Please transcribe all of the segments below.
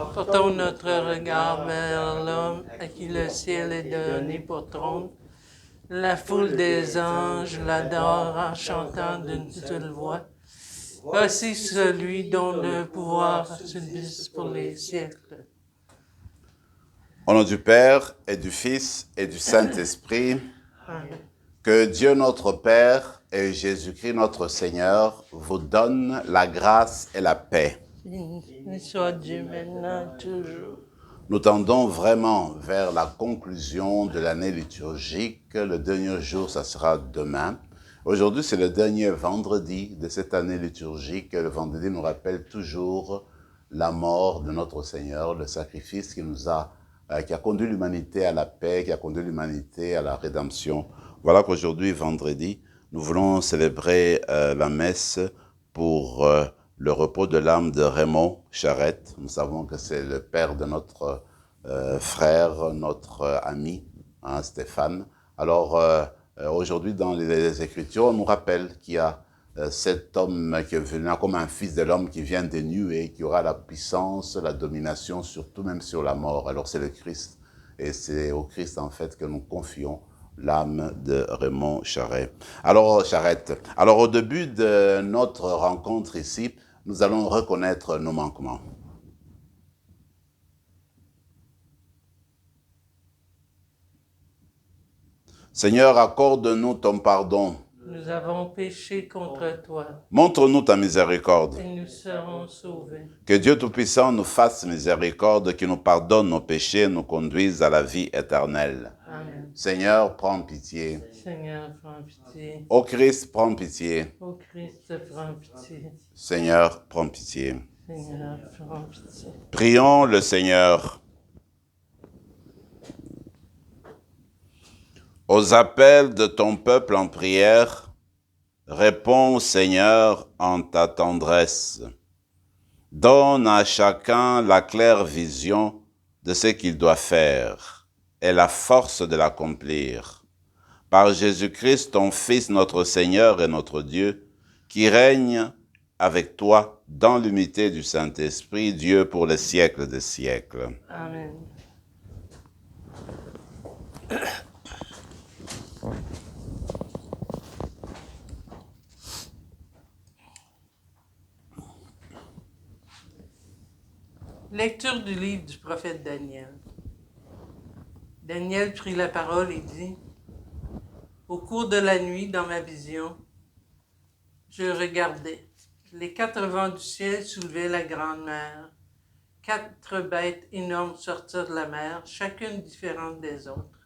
Portons notre regard vers l'homme à qui le ciel est donné pour trône. La foule des anges l'adore en chantant d'une seule voix. Voici celui dont le pouvoir subsiste pour les siècles. Au nom du Père et du Fils et du Saint-Esprit, Amen. que Dieu notre Père et Jésus-Christ notre Seigneur vous donnent la grâce et la paix. Béni soit Dieu maintenant, toujours. Nous tendons vraiment vers la conclusion de l'année liturgique. Le dernier jour, ça sera demain. Aujourd'hui, c'est le dernier vendredi de cette année liturgique. Le vendredi nous rappelle toujours la mort de notre Seigneur, le sacrifice qui a conduit l'humanité à la paix, qui a conduit l'humanité à la rédemption. Voilà qu'aujourd'hui, vendredi, nous voulons célébrer la messe pour le repos de l'âme de Raymond Charette. Nous savons que c'est le père de notre frère, notre ami, hein, Stéphane. Alors, aujourd'hui, dans les Écritures, on nous rappelle qu'il y a cet homme qui est venu comme un fils de l'homme qui vient des nuées, qui aura la puissance, la domination, surtout même sur la mort. Alors, c'est le Christ. Et c'est au Christ, en fait, que nous confions l'âme de Raymond Charette. Alors, au début de notre rencontre ici, nous allons reconnaître nos manquements. Seigneur, accorde-nous ton pardon. Nous avons péché contre toi Montre-nous ta miséricorde. et nous serons sauvés. Que Dieu Tout-Puissant nous fasse miséricorde, qu'il nous pardonne nos péchés et nous conduise à la vie éternelle. Amen. Seigneur, prends pitié. Seigneur, prends pitié. Ô Christ, prends pitié. Ô Christ, prends pitié. Seigneur, prends pitié. Seigneur, prends pitié. Prions le Seigneur. Aux appels de ton peuple en prière, réponds, Seigneur, en ta tendresse. Donne à chacun la claire vision de ce qu'il doit faire et la force de l'accomplir. Par Jésus-Christ, ton Fils, notre Seigneur et notre Dieu, qui règne avec toi dans l'unité du Saint-Esprit, Dieu pour les siècles des siècles. Amen. Lecture du livre du prophète Daniel. Daniel prit la parole et dit, « Au cours de la nuit, dans ma vision, je regardais. Les 4 vents du ciel soulevaient la grande mer. 4 bêtes énormes sortirent de la mer, chacune différente des autres.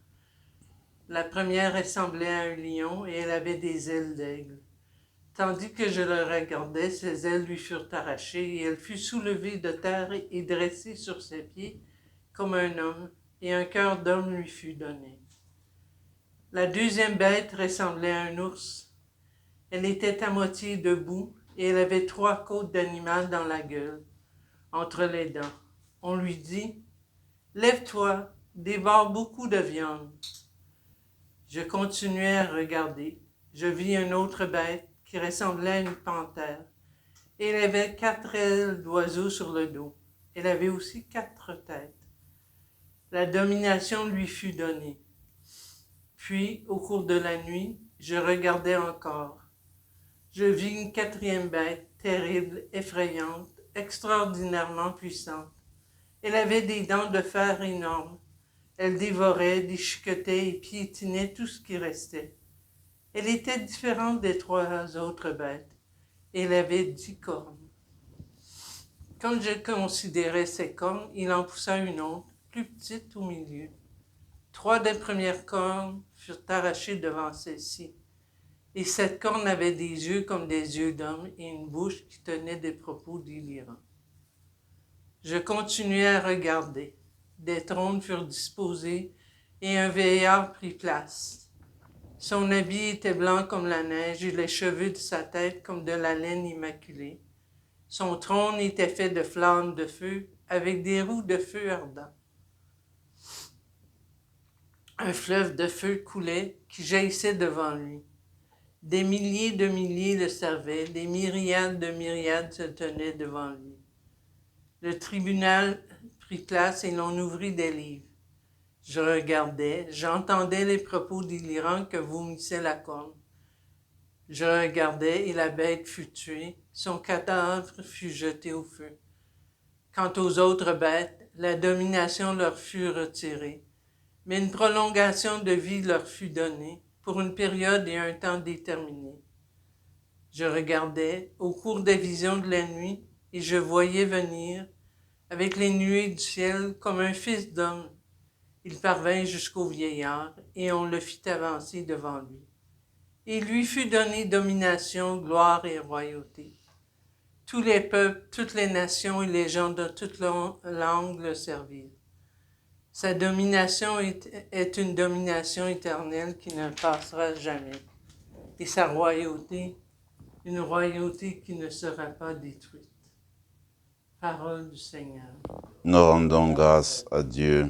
La première ressemblait à un lion et elle avait des ailes d'aigle. Tandis que je le regardais, ses ailes lui furent arrachées et elle fut soulevée de terre et dressée sur ses pieds comme un homme, et un cœur d'homme lui fut donné. La deuxième bête ressemblait à un ours. Elle était à moitié debout et elle avait 3 côtes d'animal dans la gueule, entre les dents. On lui dit, « Lève-toi, dévore beaucoup de viande. » Je continuai à regarder. Je vis une autre bête qui ressemblait à une panthère. Et elle avait 4 ailes d'oiseau sur le dos. Elle avait aussi 4 têtes. La domination lui fut donnée. Puis, au cours de la nuit, je regardais encore. Je vis une 4e bête, terrible, effrayante, extraordinairement puissante. Elle avait des dents de fer énormes. Elle dévorait, déchiquetait et piétinait tout ce qui restait. Elle était différente des 3 autres bêtes. Elle avait 10 cornes. Quand je considérais ces cornes, il en poussa une autre, plus petite au milieu. 3 des premières cornes furent arrachées devant celle-ci. Et cette corne avait des yeux comme des yeux d'homme et une bouche qui tenait des propos délirants. Je continuai à regarder. Des trônes furent disposés et un vieillard prit place. Son habit était blanc comme la neige et les cheveux de sa tête comme de la laine immaculée. Son trône était fait de flammes de feu avec des roues de feu ardent. Un fleuve de feu coulait qui jaillissait devant lui. Des milliers de milliers le servaient, des myriades de myriades se tenaient devant lui. Le tribunal prit place et l'on ouvrit des livres. Je regardais, j'entendais les propos délirants que vomissait la corne. Je regardais et la bête fut tuée, son cadavre fut jeté au feu. Quant aux autres bêtes, la domination leur fut retirée, mais une prolongation de vie leur fut donnée pour une période et un temps déterminés. Je regardais au cours des visions de la nuit et je voyais venir, avec les nuées du ciel, comme un fils d'homme. Il parvint jusqu'au vieillard et on le fit avancer devant lui. Et lui fut donné domination, gloire et royauté. Tous les peuples, toutes les nations et les gens de toutes langues le servirent. Sa domination est une domination éternelle qui ne passera jamais. Et sa royauté, une royauté qui ne sera pas détruite. Parole du Seigneur. Nous rendons grâce à Dieu.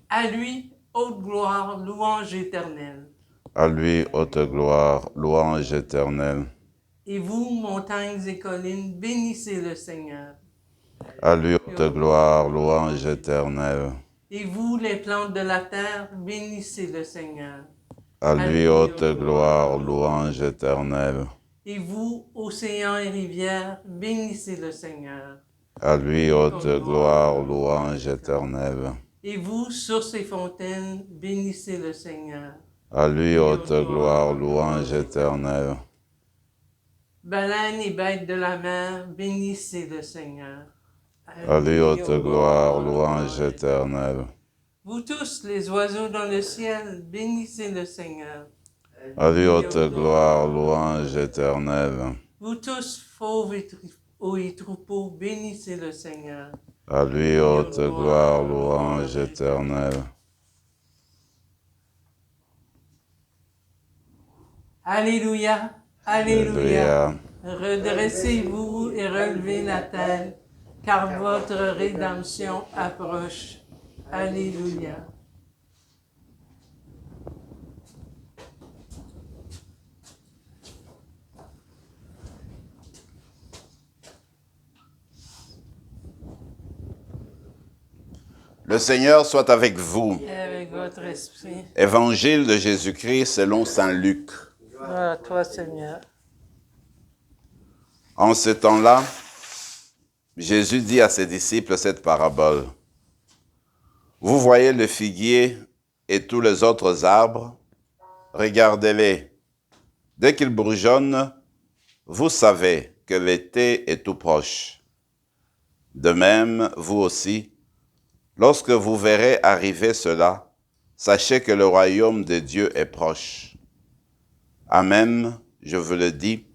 À lui, haute gloire, louange éternelle. À lui, haute gloire, louange éternelle. Et vous, montagnes et collines, bénissez le Seigneur. À lui, haute gloire, louange éternelle. Et vous, les plantes de la terre, bénissez le Seigneur. À lui, haute gloire, louange éternelle. Et vous, océans et rivières, bénissez le Seigneur. À lui, haute gloire, louange éternelle. Et vous, sources et fontaines, bénissez le Seigneur. À lui, haute gloire, louange éternelle. Baleines et bêtes de la mer, bénissez le Seigneur. À lui, haute gloire, louange éternelle. Vous tous, les oiseaux dans le ciel, bénissez le Seigneur. À lui, haute gloire, louange éternelle. Vous tous, fauves et troupeaux, bénissez le Seigneur. À lui, haute gloire, louange éternelle. Alléluia, alléluia. Redressez-vous et relevez la tête, car votre rédemption approche. Alléluia. Le Seigneur soit avec vous. Et avec votre esprit. Évangile de Jésus-Christ selon saint Luc. Gloire à toi, Seigneur. En ce temps-là, Jésus dit à ses disciples cette parabole. Vous voyez le figuier et tous les autres arbres, regardez-les. Dès qu'ils bourgeonnent, vous savez que l'été est tout proche. De même, vous aussi, lorsque vous verrez arriver cela, sachez que le royaume de Dieu est proche. Amen, je vous le dis,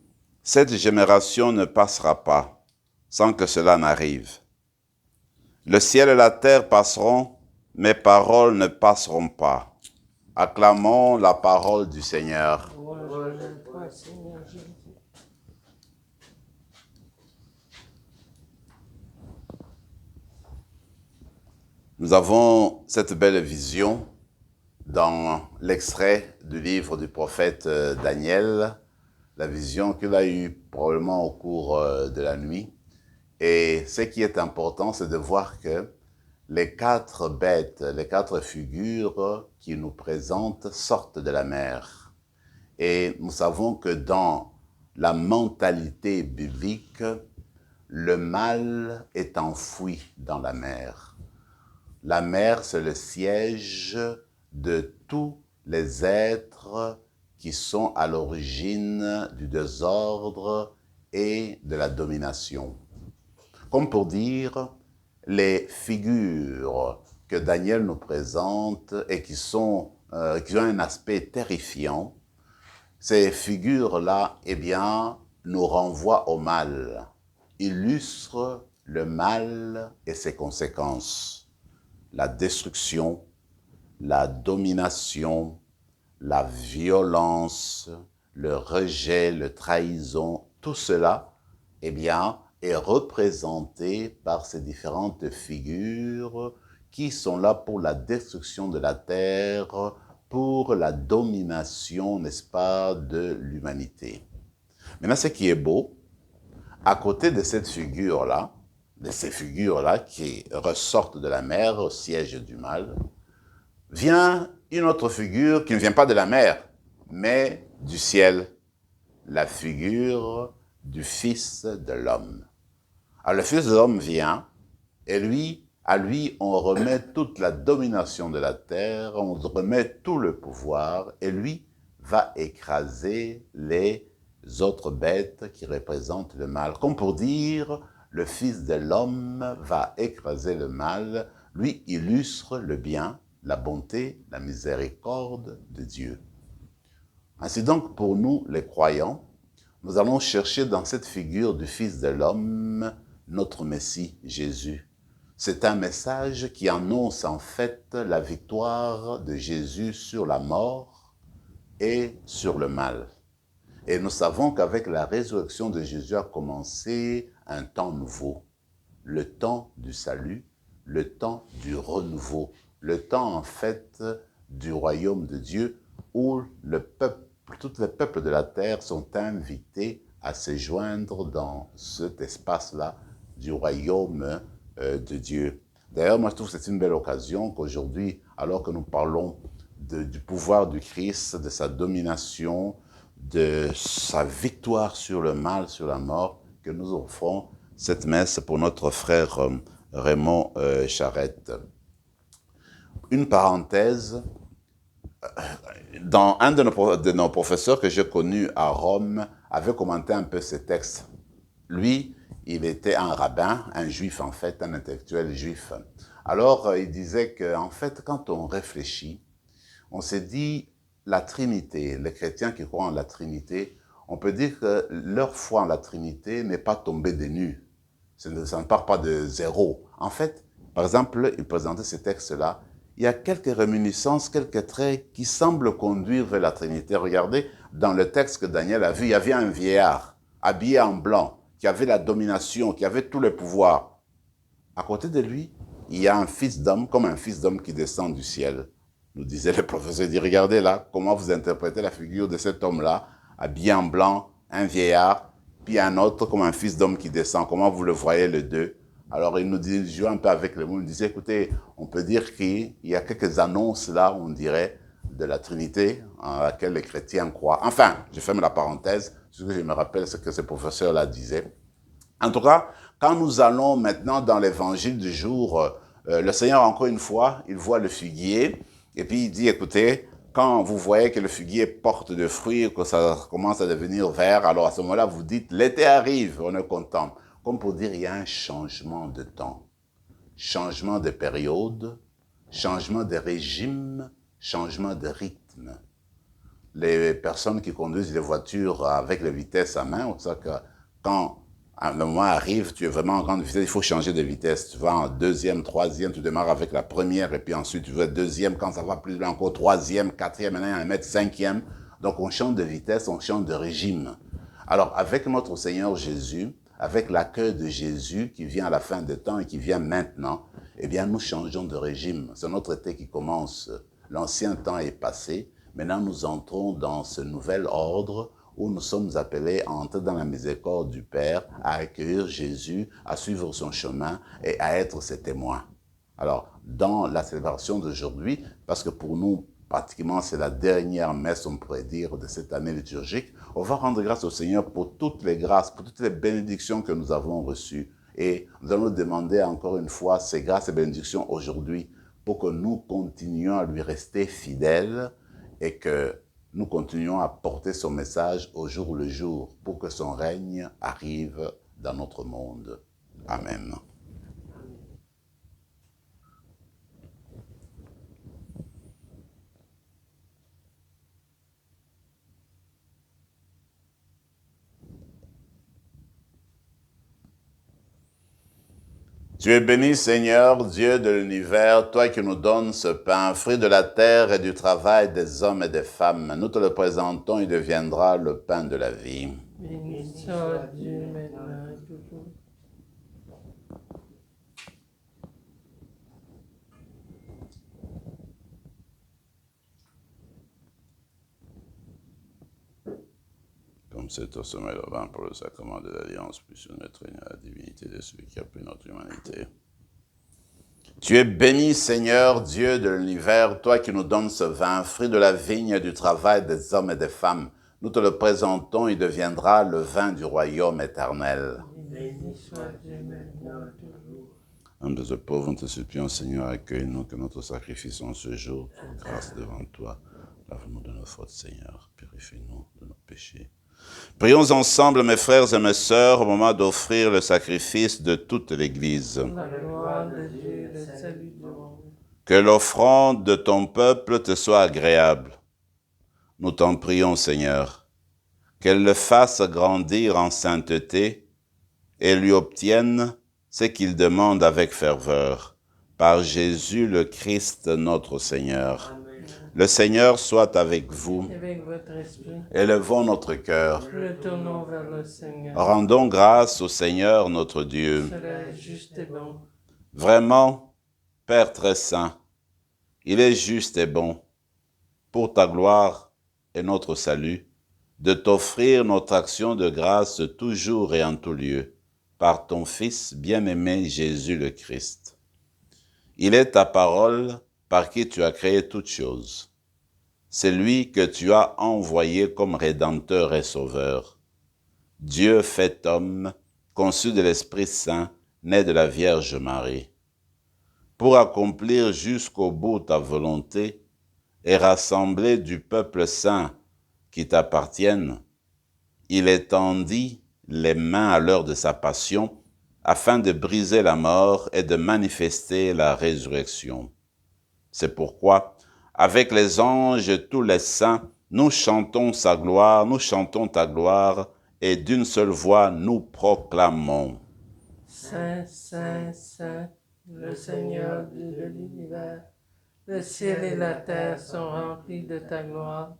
cette génération ne passera pas sans que cela n'arrive. Le ciel et la terre passeront, mes paroles ne passeront pas. Acclamons la parole du Seigneur. Nous avons cette belle vision dans l'extrait du livre du prophète Daniel, la vision qu'il a eue probablement au cours de la nuit. Et ce qui est important, c'est de voir que les 4 bêtes, les 4 figures qu'il nous présente sortent de la mer. Et nous savons que dans la mentalité biblique, le mal est enfoui dans la mer. La mer, c'est le siège de tous les êtres qui sont à l'origine du désordre et de la domination. Comme pour dire, les figures que Daniel nous présente et qui ont un aspect terrifiant, ces figures-là, eh bien, nous renvoient au mal, illustrent le mal et ses conséquences. La destruction, la domination, la violence, le rejet, la trahison, tout cela, eh bien, est représenté par ces différentes figures qui sont là pour la destruction de la terre, pour la domination, n'est-ce pas, de l'humanité. Maintenant, ce qui est beau, à côté de cette figure-là, de ces figures-là qui ressortent de la mer au siège du mal, vient une autre figure qui ne vient pas de la mer, mais du ciel, la figure du Fils de l'homme. Alors le Fils de l'homme vient, et lui, à lui, on remet toute la domination de la terre, on remet tout le pouvoir, et lui va écraser les autres bêtes qui représentent le mal. Comme pour dire, le Fils de l'homme va écraser le mal, lui illustre le bien, la bonté, la miséricorde de Dieu. Ainsi donc, pour nous, les croyants, nous allons chercher dans cette figure du Fils de l'homme notre Messie, Jésus. C'est un message qui annonce en fait la victoire de Jésus sur la mort et sur le mal. Et nous savons qu'avec la résurrection de Jésus a commencé un temps nouveau, le temps du salut, le temps du renouveau, le temps en fait du royaume de Dieu où tous les peuples de la terre sont invités à se joindre dans cet espace-là du royaume de Dieu. D'ailleurs, moi je trouve que c'est une belle occasion qu'aujourd'hui, alors que nous parlons du pouvoir du Christ, de sa domination, de sa victoire sur le mal, sur la mort, que nous offrons cette messe pour notre frère Raymond Charette. Une parenthèse, un de nos professeurs que j'ai connu à Rome avait commenté un peu ces textes. Lui, il était un rabbin, un juif en fait, un intellectuel juif. Alors, il disait qu'en fait, quand on réfléchit, on s'est dit, la Trinité, les chrétiens qui croient en la Trinité, on peut dire que leur foi en la Trinité n'est pas tombée des nues. Ça ne part pas de zéro. En fait, par exemple, il présentait ces textes-là, il y a quelques réminiscences, quelques traits qui semblent conduire vers la Trinité. Regardez, dans le texte que Daniel a vu, il y avait un vieillard habillé en blanc, qui avait la domination, qui avait tout le pouvoir. À côté de lui, il y a un fils d'homme, comme un fils d'homme qui descend du ciel. Nous disait le professeur, il dit, regardez là, comment vous interprétez la figure de cet homme-là, habillé en blanc, un vieillard, puis un autre comme un fils d'homme qui descend. Comment vous le voyez les deux? Alors il nous dit, je joue un peu avec les mots, il nous disait, écoutez, on peut dire qu'il y a quelques annonces là, on dirait, de la Trinité, à laquelle les chrétiens croient. Enfin, je ferme la parenthèse, ce que je me rappelle, c'est que ce professeur-là disait. En tout cas, quand nous allons maintenant dans l'évangile du jour, le Seigneur, encore une fois, il voit le figuier, et puis il dit, écoutez, quand vous voyez que le figuier porte de fruits, que ça commence à devenir vert, alors à ce moment-là, vous dites, l'été arrive, on est content. Comme pour dire, il y a un changement de temps, changement de période, changement de régime, changement de rythme. Les personnes qui conduisent les voitures avec les vitesses à main, on sait que quand le moment arrive, tu es vraiment en grande vitesse, il faut changer de vitesse. Tu vas en deuxième, troisième, tu démarres avec la première, et puis ensuite tu vas deuxième, quand ça va plus loin encore, troisième, quatrième, maintenant il y a un mètre cinquième. Donc on change de vitesse, on change de régime. Alors avec notre Seigneur Jésus, avec l'accueil de Jésus qui vient à la fin des temps et qui vient maintenant, eh bien nous changeons de régime. C'est notre été qui commence. L'ancien temps est passé. Maintenant nous entrons dans ce nouvel ordre où nous sommes appelés à entrer dans la miséricorde du Père, à accueillir Jésus, à suivre son chemin et à être ses témoins. Alors, dans la célébration d'aujourd'hui, parce que pour nous, pratiquement, c'est la dernière messe, on pourrait dire, de cette année liturgique, on va rendre grâce au Seigneur pour toutes les grâces, pour toutes les bénédictions que nous avons reçues. Et nous allons demander encore une fois ces grâces et bénédictions aujourd'hui pour que nous continuions à lui rester fidèles et que nous continuons à porter son message au jour le jour pour que son règne arrive dans notre monde. Amen. Tu es béni, Seigneur, Dieu de l'univers, toi qui nous donnes ce pain, fruit de la terre et du travail des hommes et des femmes. Nous te le présentons, il deviendra le pain de la vie. Béni soit Dieu maintenant et toujours. Comme c'est au sommet le vin pour le sacrement de l'Alliance, puissions mettre à la divinité de celui qui a pris notre humanité. Tu es béni, Seigneur, Dieu de l'univers, toi qui nous donnes ce vin, fruit de la vigne et du travail des hommes et des femmes. Nous te le présentons, il deviendra le vin du royaume éternel. Béni soit Dieu maintenant et toujours. Humbles et pauvres, nous te supplions, Seigneur, accueille-nous, que notre sacrifice en ce jour trouve grâce devant toi. Lave-nous de nos fautes, Seigneur, purifie-nous de nos péchés. Prions ensemble, mes frères et mes sœurs, au moment d'offrir le sacrifice de toute l'Église. La gloire de Dieu, le salut du monde. Que l'offrande de ton peuple te soit agréable. Nous t'en prions, Seigneur, qu'elle le fasse grandir en sainteté et lui obtienne ce qu'il demande avec ferveur. Par Jésus le Christ, notre Seigneur. Amen. Le Seigneur soit avec vous. Avec votre esprit, Élevons notre cœur. retournons vers le Seigneur. Rendons grâce au Seigneur notre Dieu. Cela est juste et bon. Vraiment, Père très saint, il est juste et bon, pour ta gloire et notre salut, de t'offrir notre action de grâce toujours et en tout lieu, par ton Fils bien-aimé Jésus le Christ. Il est ta parole par qui tu as créé toutes choses. C'est lui que tu as envoyé comme Rédempteur et Sauveur. Dieu fait homme, conçu de l'Esprit Saint, né de la Vierge Marie. Pour accomplir jusqu'au bout ta volonté et rassembler du peuple saint qui t'appartienne, il étendit les mains à l'heure de sa passion afin de briser la mort et de manifester la résurrection. C'est pourquoi, avec les anges et tous les saints, nous chantons sa gloire, nous chantons ta gloire, et d'une seule voix nous proclamons. Saint, Saint, Saint, le Seigneur Dieu de l'univers, le ciel et la terre sont remplis de ta gloire.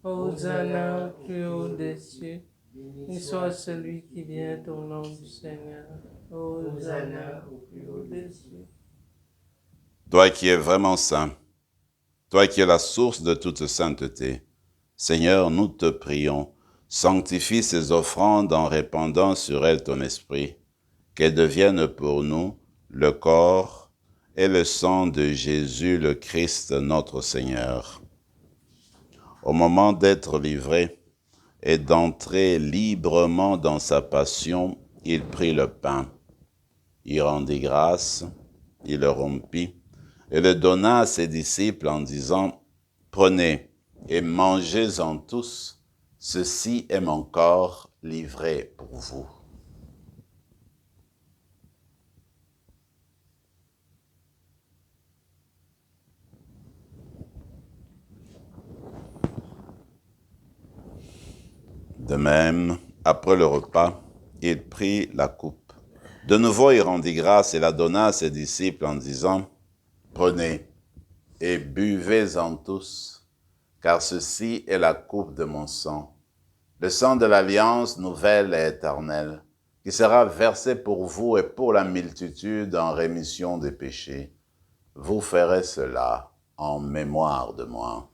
Hosanna au plus haut des cieux, béni soit celui qui vient au nom du Seigneur. Hosanna au plus haut des cieux. Toi qui es vraiment saint, toi qui es la source de toute sainteté, Seigneur, nous te prions, sanctifie ces offrandes en répandant sur elles ton esprit, qu'elles deviennent pour nous le corps et le sang de Jésus le Christ notre Seigneur. Au moment d'être livré et d'entrer librement dans sa passion, il prit le pain. Il rendit grâce, il le rompit et le donna à ses disciples en disant « Prenez et mangez-en tous, ceci est mon corps livré pour vous. » De même, après le repas, il prit la coupe. De nouveau, il rendit grâce et la donna à ses disciples en disant « Prenez et buvez-en tous, car ceci est la coupe de mon sang, le sang de l'alliance nouvelle et éternelle, qui sera versé pour vous et pour la multitude en rémission des péchés. Vous ferez cela en mémoire de moi. »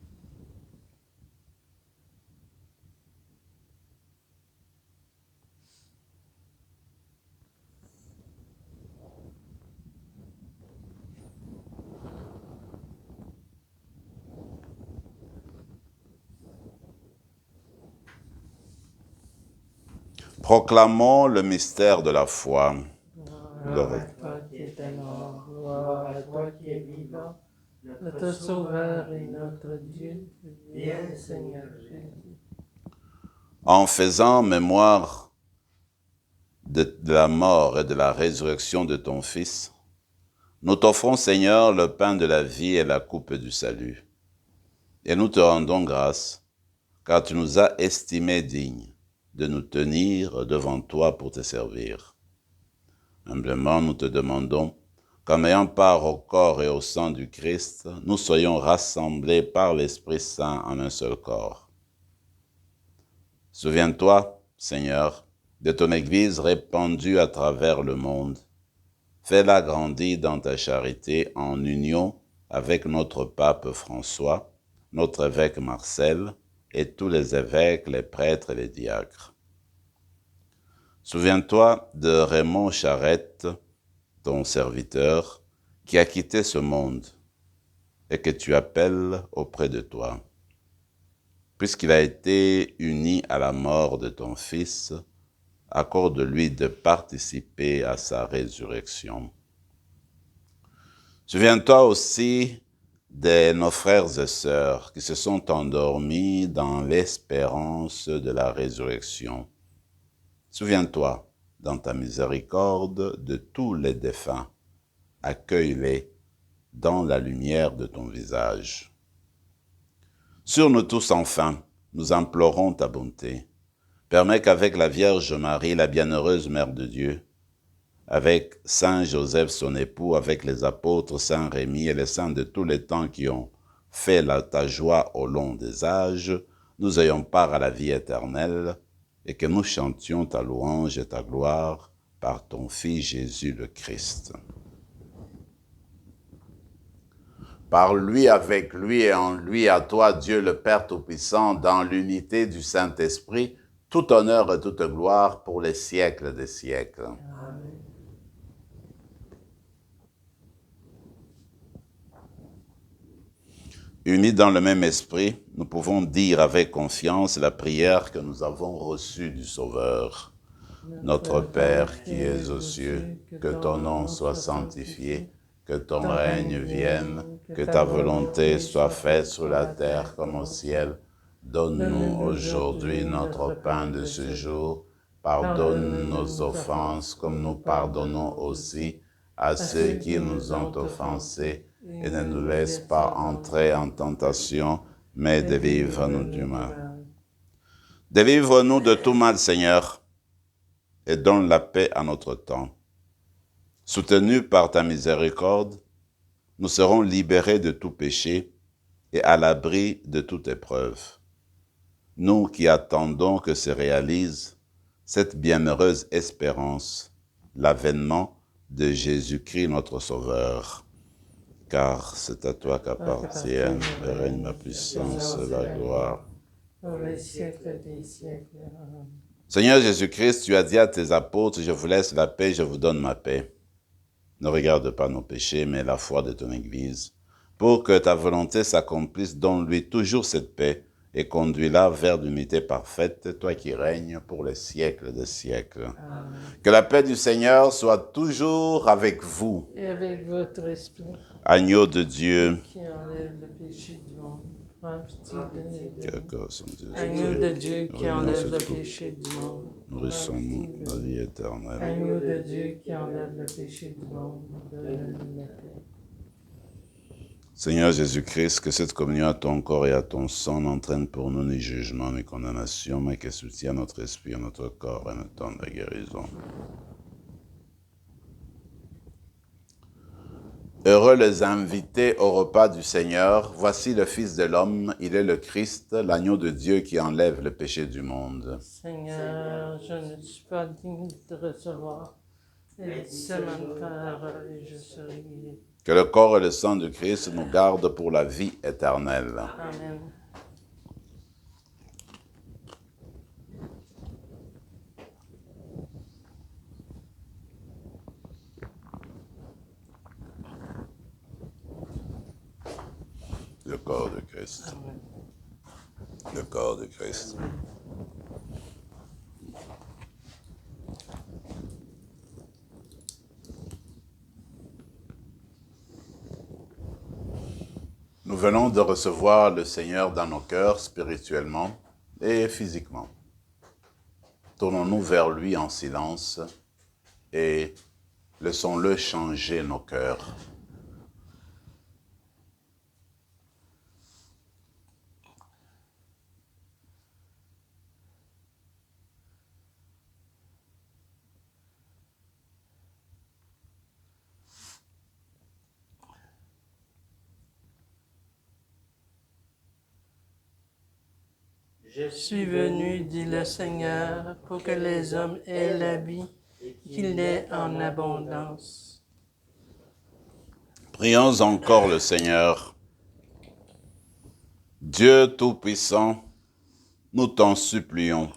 Proclamons le mystère de la foi. Gloire à toi qui es mort, gloire à toi qui es vivant, notre Sauveur et notre Dieu, viens Seigneur Jésus. En faisant mémoire de la mort et de la résurrection de ton Fils, nous t'offrons, Seigneur, le pain de la vie et la coupe du salut. Et nous te rendons grâce, car tu nous as estimés dignes de nous tenir devant toi pour te servir. Humblement, nous te demandons qu'en ayant part au corps et au sang du Christ, nous soyons rassemblés par l'Esprit Saint en un seul corps. Souviens-toi, Seigneur, de ton Église répandue à travers le monde. Fais-la grandir dans ta charité en union avec notre pape François, notre évêque Marcel et tous les évêques, les prêtres et les diacres. Souviens-toi de Raymond Charette, ton serviteur, qui a quitté ce monde et que tu appelles auprès de toi. Puisqu'il a été uni à la mort de ton Fils, accorde-lui de participer à sa résurrection. Souviens-toi aussi de nos frères et sœurs qui se sont endormis dans l'espérance de la résurrection. Souviens-toi, dans ta miséricorde, de tous les défunts. Accueille-les dans la lumière de ton visage. Sur nous tous, enfin, nous implorons ta bonté. Permets qu'avec la Vierge Marie, la bienheureuse Mère de Dieu, avec Saint Joseph, son époux, avec les apôtres, Saint Rémy et les saints de tous les temps qui ont fait ta joie au long des âges, nous ayons part à la vie éternelle et que nous chantions ta louange et ta gloire par ton Fils Jésus le Christ. Par lui, avec lui et en lui, à toi, Dieu le Père Tout-Puissant, dans l'unité du Saint-Esprit, tout honneur et toute gloire pour les siècles des siècles. Amen. Unis dans le même esprit, nous pouvons dire avec confiance la prière que nous avons reçue du Sauveur. Notre Père qui es aux cieux, que ton nom soit sanctifié, que ton règne vienne, que ta volonté soit faite sur la terre comme au ciel. Donne-nous aujourd'hui notre pain de ce jour. Pardonne nos offenses comme nous pardonnons aussi à ceux qui nous ont offensés. Et ne nous laisse pas entrer en tentation, mais délivre-nous du mal. Délivre-nous de tout mal, Seigneur, et donne la paix à notre temps. Soutenus par ta miséricorde, nous serons libérés de tout péché et à l'abri de toute épreuve. Nous qui attendons que se réalise cette bienheureuse espérance, l'avènement de Jésus-Christ notre Sauveur. Car c'est à toi qu'appartiennent le règne, la puissance et la gloire. Pour les siècles des siècles. Seigneur Jésus-Christ, tu as dit à tes apôtres, je vous laisse la paix, je vous donne ma paix. Ne regarde pas nos péchés, mais la foi de ton Église. Pour que ta volonté s'accomplisse, donne-lui toujours cette paix et conduis-la vers l'unité parfaite, toi qui règnes pour les siècles des siècles. Amen. Que la paix du Seigneur soit toujours avec vous. Et avec votre esprit. Agneau de Dieu. Qui enlève le péché du monde. Agneau de Dieu qui enlève le péché du monde. Nourrissons-nous la vie éternelle. Agneau de Dieu qui enlève le péché du monde. Donne-nous la paix. Seigneur Jésus-Christ, que cette communion à ton corps et à ton sang n'entraîne pour nous ni jugement ni condamnation, mais qu'elle soutienne notre esprit et notre corps et nous donne la guérison. Heureux les invités au repas du Seigneur. Voici le Fils de l'homme, il est le Christ, l'agneau de Dieu qui enlève le péché du monde. Seigneur, je ne suis pas digne de recevoir les semaines parole et je serai guéri. Que le corps et le sang de Christ nous gardent pour la vie éternelle. Amen. Le corps de Christ. Amen. Le corps de Christ. Nous venons de recevoir le Seigneur dans nos cœurs spirituellement et physiquement. Tournons-nous vers lui en silence et laissons-le changer nos cœurs. Je suis venu, dit le Seigneur, pour que les hommes aient la vie, qu'il l'ait en abondance. Prions encore le Seigneur. Dieu Tout-Puissant, nous t'en supplions.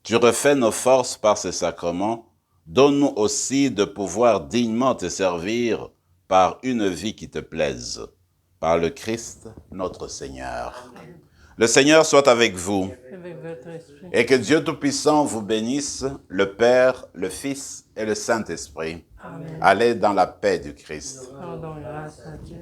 Tu refais nos forces par ces sacrements. Donne-nous aussi de pouvoir dignement te servir par une vie qui te plaise. Par le Christ, notre Seigneur. Amen. Le Seigneur soit avec vous. Avec votre esprit. Et que Dieu Tout-Puissant vous bénisse, le Père, le Fils et le Saint-Esprit. Amen. Allez dans la paix du Christ. Rendons grâce à Dieu.